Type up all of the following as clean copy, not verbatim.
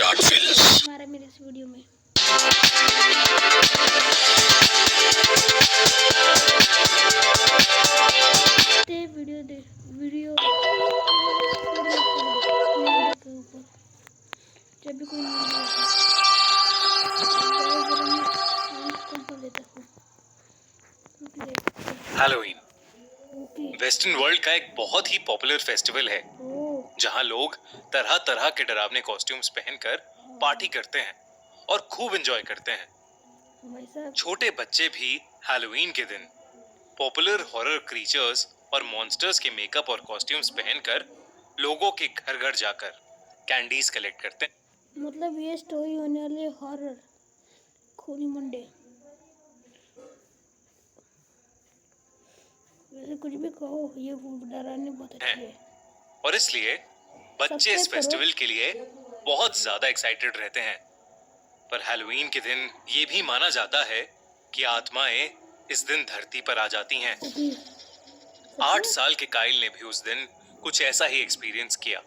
Short films. हमारा मेरे इस वीडियो में वीडियो दे वीडियो के ऊपर जब भी कोई हैलोवीन वेस्टर्न वर्ल्ड का एक बहुत ही पॉपुलर फेस्टिवल है जहां लोग तरह तरह के डरावने कॉस्ट्यूम्स पहनकर पार्टी करते हैं और खूब एंजॉय करते हैं। छोटे बच्चे भी हैलोवीन के दिन पॉपुलर हॉरर क्रीचर्स और मॉन्स्टर्स के मेकअप और कॉस्ट्यूम्स पहनकर लोगों के घर घर जाकर कैंडीज कलेक्ट करते हैं। मतलब ये स्टोरी होने वाली हॉरर खूनी मंडे, वैसे कुछ भी कहो ये डराने बहुत अच्छी है और इसलिए बच्चे इस फेस्टिवल के लिए बहुत ज्यादा एक्साइटेड रहते हैं। पर हैलोवीन के दिन ये भी माना जाता है कि आत्माएं इस दिन धरती पर आ जाती हैं। 8 साल के काइल ने भी उस दिन कुछ ऐसा ही एक्सपीरियंस किया।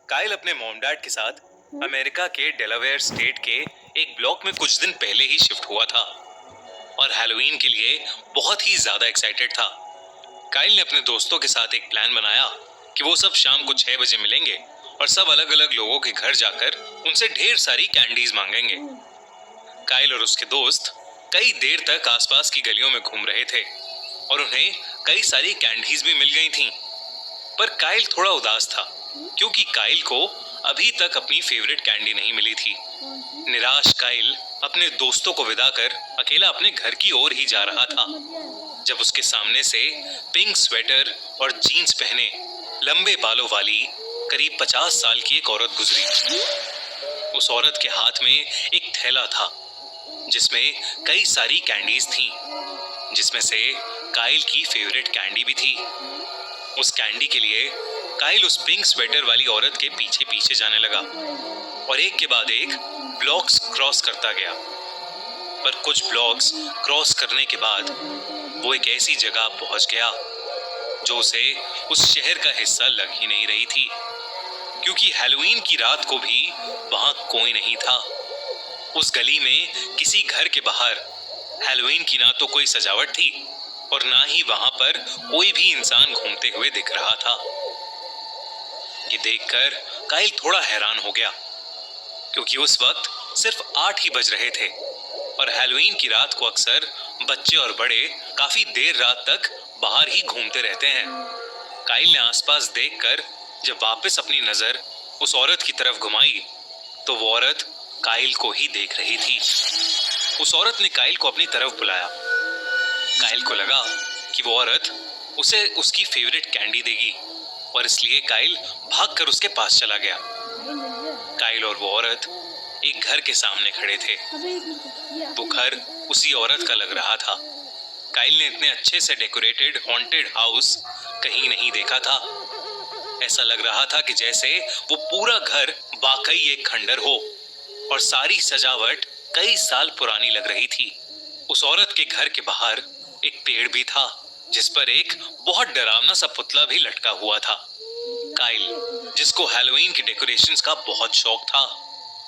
काइल अपने मॉम डैड के साथ अमेरिका के डेलावेयर स्टेट के एक ब्लॉक में कुछ दिन पहले ही शिफ्ट हुआ था और हैलोवीन के लिए बहुत ही ज्यादा एक्साइटेड था। काइल ने अपने दोस्तों के साथ एक प्लान बनाया कि वो सब शाम को 6 बजे मिलेंगे और सब अलग अलग लोगों के घर जाकर उनसे ढेर सारी कैंडीज मांगेंगे। काइल और उसके दोस्त कई देर तक आसपास की गलियों में घूम रहे थे और उन्हें कई सारी कैंडीज भी मिल गई थीं। पर काइल थोड़ा उदास था क्योंकि काइल को अभी तक अपनी फेवरेट कैंडी नहीं मिली थी। निराश काइल अपने दोस्तों को विदा कर अकेला अपने घर की ओर ही जा रहा था जब उसके सामने से पिंक स्वेटर और जीन्स पहने लंबे बालों वाली करीब 50 साल की एक औरत गुजरी। उस औरत के हाथ में एक थैला था जिसमें कई सारी कैंडीज थीं, जिसमें से काइल की फेवरेट कैंडी भी थी। उस कैंडी के लिए काइल उस पिंक स्वेटर वाली औरत के पीछे पीछे जाने लगा और एक के बाद एक ब्लॉक्स क्रॉस करता गया। पर कुछ ब्लॉक्स क्रॉस करने के बाद वो एक ऐसी जगह पहुंच गया जो उसे उस शहर का हिस्सा लग ही नहीं रही थी, क्योंकि हैलोवीन की रात को भी वहां कोई नहीं था। उस गली में किसी घर के बाहर हैलोवीन की ना तो कोई सजावट थी और ना ही वहां पर कोई भी इंसान घूमते हुए दिख रहा था। ये देखकर काइल थोड़ा हैरान हो गया क्योंकि उस वक्त सिर्फ 8 ही बज रहे थे और हैलोवीन की रात को अक्सर बच्चे और बड़े काफी देर रात तक बाहर ही घूमते रहते हैं। काइल ने आसपास देखकर जब वापस अपनी नजर उस औरत की तरफ घुमाई तो वो औरत काइल को ही देख रही थी। उस औरत ने काइल को अपनी तरफ बुलाया। काइल को लगा कि वो औरत उसे उसकी फेवरेट कैंडी देगी और इसलिए काइल भागकर उसके पास चला गया। काइल और वो औरत एक घर के सामने खड़े थे। वो घर उसी औरत का लग रहा था। काइल ने इतने अच्छे से डेकोरेटेड हॉन्टेड हाउस कहीं नहीं देखा था। ऐसा लग रहा था कि जैसे वो पूरा घर वाकई एक खंडर हो और सारी सजावट कई साल पुरानी लग रही थी। उस औरत के घर के बाहर एक पेड़ भी था जिस पर एक बहुत डरावना सा पुतला भी लटका हुआ था। काइल, जिसको हैलोवीन के डेकोरेशंस का बहुत शौक था,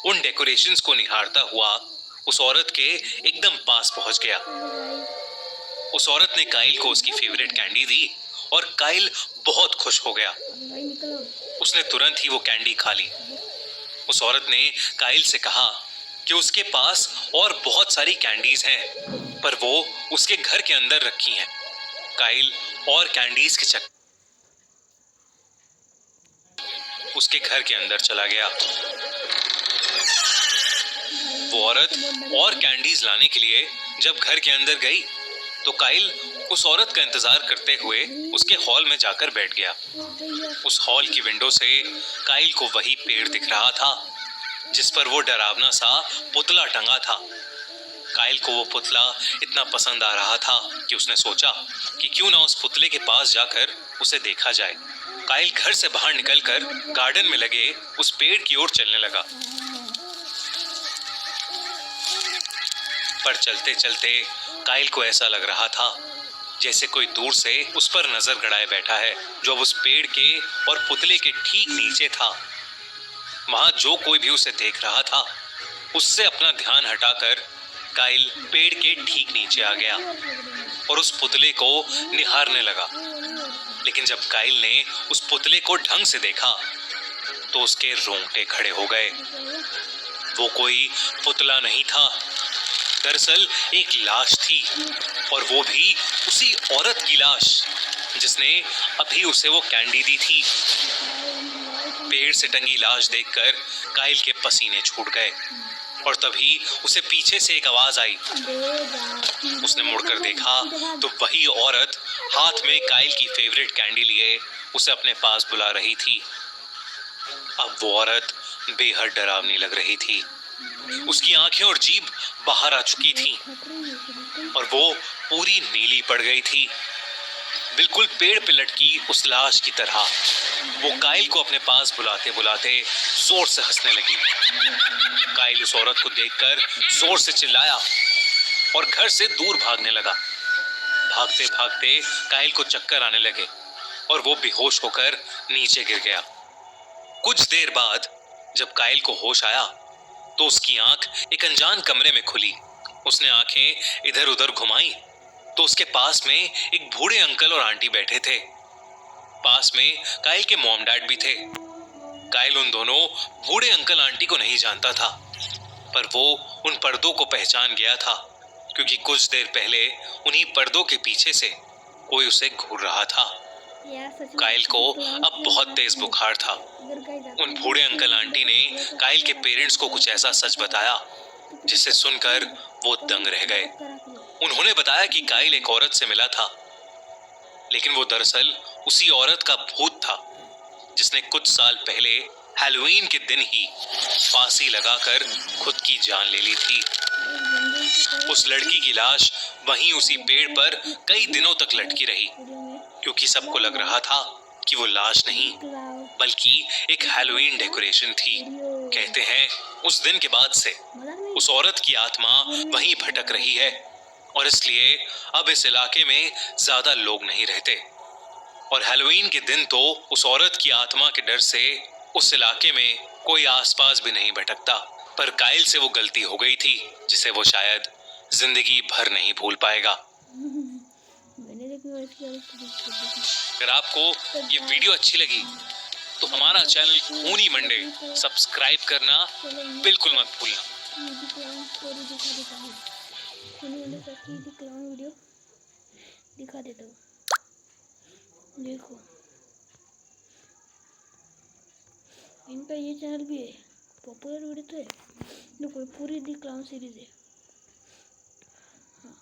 उन डेकोरेशंस को निहारता हुआ उस औरत के एकदम पास पहुंच गया। उस औरत ने काइल को उसकी फेवरेट कैंडी दी और काइल बहुत खुश हो गया। उसने तुरंत ही वो कैंडी खा ली। उस औरत ने काइल से कहा कि उसके पास और बहुत सारी कैंडीज हैं, पर वो उसके घर के अंदर रखी हैं। काइल और कैंडीज के चक्कर उसके घर के अंदर चला गया। वो औरत और कैंडीज लाने के लिए जब घर के अंदर गई तो काइल उस औरत का इंतजार करते हुए उसके हॉल में जाकर बैठ गया। उस हॉल की विंडो से काइल को वही पेड़ दिख रहा था जिस पर वो डरावना सा पुतला टंगा था। काइल को वो पुतला इतना पसंद आ रहा था कि उसने सोचा कि क्यों ना उस पुतले के पास जाकर उसे देखा जाए। काइल घर से बाहर निकलकर गार्डन में लगे उस पेड़ की ओर चलने लगा। पर चलते चलते काइल को ऐसा लग रहा था जैसे कोई दूर से उस पर नजर गड़ाए बैठा है, जो अब उस पेड़ के और पुतले के ठीक नीचे था। वहां जो कोई भी उसे देख रहा था उससे अपना ध्यान हटाकर काइल पेड़ के ठीक नीचे आ गया और उस पुतले को निहारने लगा। लेकिन जब काइल ने उस पुतले को ढंग से देखा तो उसके रोंगटे खड़े हो गए। वो कोई पुतला नहीं था, दरअसल एक लाश थी, और वो भी उसी औरत की लाश जिसने अभी उसे वो कैंडी दी थी। पेड़ से टंगी लाश देखकर काइल के पसीने छूट गए और तभी उसे पीछे से एक आवाज आई। उसने मुड़कर देखा तो वही औरत हाथ में काइल की फेवरेट कैंडी लिए उसे अपने पास बुला रही थी। अब वो औरत बेहद डरावनी लग रही थी। उसकी आंखें और जीभ बाहर आ चुकी थी और वो पूरी नीली पड़ गई थी, बिल्कुल पेड़ पे लटकी उस लाश की तरह। वो काइल को अपने पास बुलाते बुलाते जोर से हंसने लगी। काइल उस औरत को देखकर जोर से चिल्लाया और घर से दूर भागने लगा। भागते भागते काइल को चक्कर आने लगे और वो बेहोश होकर नीचे गिर गया। कुछ देर बाद जब काइल को होश आया तो उसकी आंख एक अनजान कमरे में खुली। उसने आंखें इधर उधर घुमाई तो उसके पास में एक बूढ़े अंकल और आंटी बैठे थे। पास में काइल के मॉम डैड भी थे। काइल उन दोनों बूढ़े अंकल आंटी को नहीं जानता था, पर वो उन पर्दों को पहचान गया था क्योंकि कुछ देर पहले उन्हीं पर्दों के पीछे से कोई उसे घूर रहा था। काइल को अब बहुत तेज बुखार था। उन बूढ़े अंकल आंटी ने काइल के पेरेंट्स को कुछ ऐसा सच बताया जिसे सुनकर वो दंग रह गए। उन्होंने बताया कि काइल एक औरत से मिला था, लेकिन वो दरअसल उसी औरत का भूत था जिसने कुछ साल पहले हैलोवीन के दिन ही फांसी लगाकर खुद की जान ले ली थी। उस लड़की की लाश वहीं उसी पेड़ पर कई दिनों तक लटकी रही क्योंकि सबको लग रहा था कि वो लाश नहीं बल्कि एक हैलोवीन डेकोरेशन थी। कहते हैं उस दिन के बाद से उस औरत की आत्मा वहीं भटक रही है और इसलिए अब इस इलाके में ज्यादा लोग नहीं रहते। और हैलोवीन के दिन तो उस औरत की आत्मा के डर से उस इलाके में कोई आसपास भी नहीं भटकता। पर काइल से वो गलती हो गई थी जिसे वो शायद जिंदगी भर नहीं भूल पाएगा। अगर आपको ये वीडियो अच्छी लगी तो हमारा चैनल खूनी मंडे सब्सक्राइब करना बिल्कुल मत भूलना। वीडियो दिखा देता हूँ, देखो इनका ये चैनल भी है, पॉपुलर वीडियो तो है। देखो पूरी दी क्लाउन सीरीज है। हाँ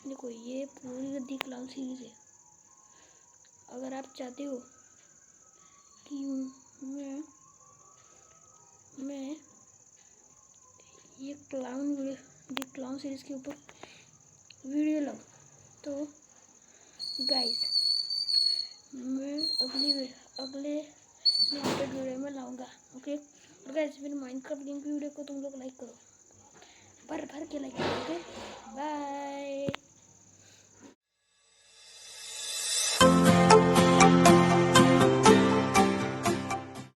देखो ये पूरी दी क्लाउन सीरीज है। अगर आप चाहते हो कि मैं ये दी क्लाउन सीरीज के ऊपर वीडियो लाऊं तो गाइस मैं अगले वीडियो में लाऊंगा। ओके गाइस, फिर माइनक्राफ्ट गेम की वीडियो को तुम लोग लाइक करो, भर के लाइक करो।